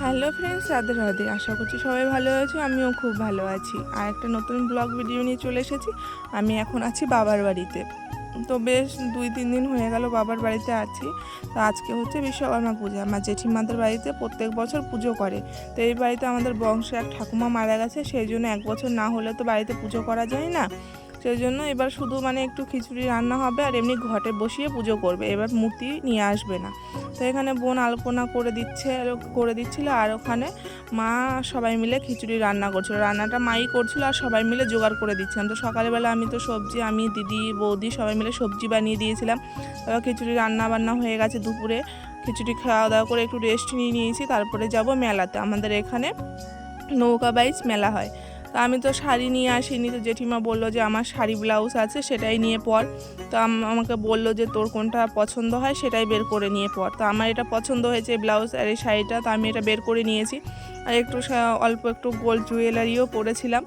Hello friends, Radhe Radhe. আশা করছি সবাই ভালো আছে, আমিও খুব ভালো আছি। আর একটা নতুন ব্লগ ভিডিও নিয়ে চলে এসেছি। আমি এখন আছি বাবার বাড়িতে। তো বেশ 2-3 দিন হয়ে গেল বাবার বাড়িতে আছি। তো আজকে হচ্ছে বিশ্বকর্মা পূজা। আমার জেঠিমাদের বাড়িতে প্রত্যেক বছর পুজো করে। তো এই বাড়িতে আমাদের বংশে এক ঠাকুমা মারা গেছে, সেই জন্য 1 বছর না হলে তো বাড়িতে পুজো করা যায় না। সেই জন্য এবার শুধু একটু খিচুড়ি রান্না হবে আর এমনি ঘটে বসিয়ে পুজো করবে, এবার মূর্তি নিয়ে আসবে না। তো এখানে বোন আলপনা করে দিচ্ছিল আর ওখানে মা সবাই মিলে খিচুড়ি রান্না করছিল। রান্নাটা মাই করছিল আর সবাই মিলে জোগাড় করে দিচ্ছিলাম। তো সকালবেলা আমি দিদি বৌদি সবাই মিলে সবজি বানিয়ে দিয়েছিলাম। তারপর খিচুড়ি রান্না বান্না হয়ে গেছে। দুপুরে খিচুড়ি খাওয়া দাওয়া করে একটু রেস্ট নিয়ে নিয়েছি। তারপরে যাব মেলাতে। আমাদের এখানে নৌকা বাইচ মেলা হয়। তো আমি তো শাড়ি নিয়ে আসিনি। তো জেঠিমা বললো যে আমার শাড়ি ব্লাউজ আছে, সেটাই নিয়ে পর। তো আমাকে বললো যে তোর কোনটা পছন্দ হয় সেটাই বের করে নিয়ে পর। তো আমার এটা পছন্দ হয়েছে ব্লাউজ আর এই শাড়িটা, তো আমি এটা বের করে নিয়েছি। আর অল্প একটু গোল্ড জুয়েলারিও পরেছিলাম।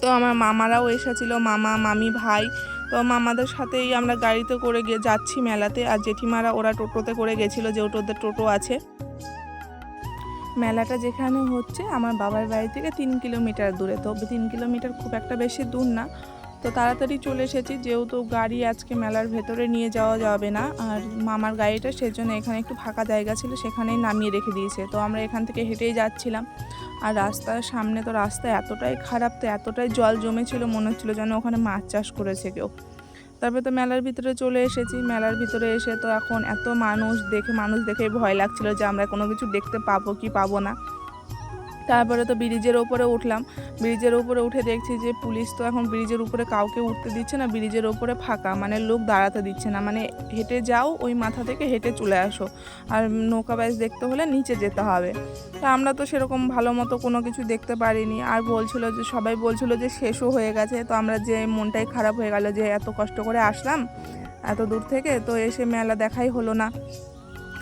তো আমার মামারাও এসেছিলো, মামা মামি ভাই। তো মামাদের সাথেই আমরা গাড়িতে করে যাচ্ছি মেলাতে। আর জেঠিমারা ওরা টোটোতে করে গেছিলো, যেহেতু ওদের টোটো আছে। মেলাটা যেখানে হচ্ছে আমার বাবার বাড়ি থেকে 3 কিলোমিটার দূরে। তো 3 কিলোমিটার খুব একটা বেশি দূর না। তো তাড়াতাড়ি চলে এসেছি, যেহেতু গাড়ি আজকে মেলার ভেতরে নিয়ে যাওয়া যাবে না। আর মামার গাড়িটা সেজন্য এখানে একটু ফাঁকা জায়গা ছিল, সেখানেই নামিয়ে রেখে দিয়েছে। তো আমরা এখান থেকে হেঁটেই যাচ্ছিলাম। আর রাস্তার সামনে তো রাস্তা এতটাই খারাপ, তো এতটাই জল জমেছিল, মনে হচ্ছিলো যেন ওখানে মাছ চাষ করেছে কেউ। তারপরে তো মেলার ভিতরে চলে এসেছি। মেলার ভিতরে এসে তো এখন এত মানুষ দেখে ভয় লাগছিল যে আমরা কোনো কিছু দেখতে পাবো কি পাবো না। তারপরে তো ব্রিজের ওপরে উঠলাম। ব্রিজের ওপরে উঠে দেখছি যে পুলিশ তো এখন ব্রিজের উপরে কাউকে উঠতে দিচ্ছে না। ব্রিজের ওপরে ফাঁকা, লোক দাঁড়াতে দিচ্ছে না। হেঁটে যাও, ওই মাথা থেকে হেঁটে চলে আসো। আর নৌকা বাইচ দেখতে হলে নিচে যেতে হবে। তা আমরা তো সেরকম ভালো মতো কোনো কিছু দেখতে পারিনি। আর সবাই বলছিল যে শেষও হয়ে গেছে। তো আমরা যে মনটাই খারাপ হয়ে গেল যে এত কষ্ট করে আসলাম এত দূর থেকে, তো এসে মেলা দেখাই হলো না,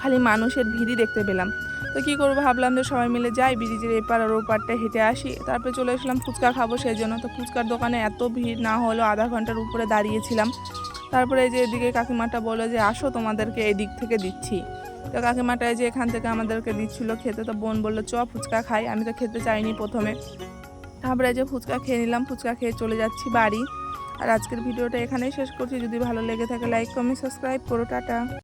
খালি মানুষের ভিড়ই দেখতে পেলাম। তো কী করবো, ভাবলাম যে সবাই মিলে যাই ব্রিজের এপার আর ওপারটা হেঁটে আসি। তারপরে চলে আসলাম ফুচকা খাবো সেই জন্য। তো ফুচকার দোকানে এত ভিড়, না হলো আধা ঘন্টার উপরে দাঁড়িয়েছিলাম। তারপরে এই যে এদিকে কাকিমাটা বললো যে আসো, তোমাদেরকে এই দিক থেকে দিচ্ছি। তো কাকিমাটায় যে এখান থেকে আমাদেরকে দিচ্ছিলো খেতে। তো বোন বললো চ ফুচকা খাই। আমি তো খেতে চাইনি প্রথমে। তারপরে যে ফুচকা খেয়ে নিলাম, ফুচকা খেয়ে চলে যাচ্ছি বাড়ি। আর আজকের ভিডিওটা এখানেই শেষ করছি। যদি ভালো লেগে থাকে লাইক কমেন্ট সাবস্ক্রাইব করো। টাটা।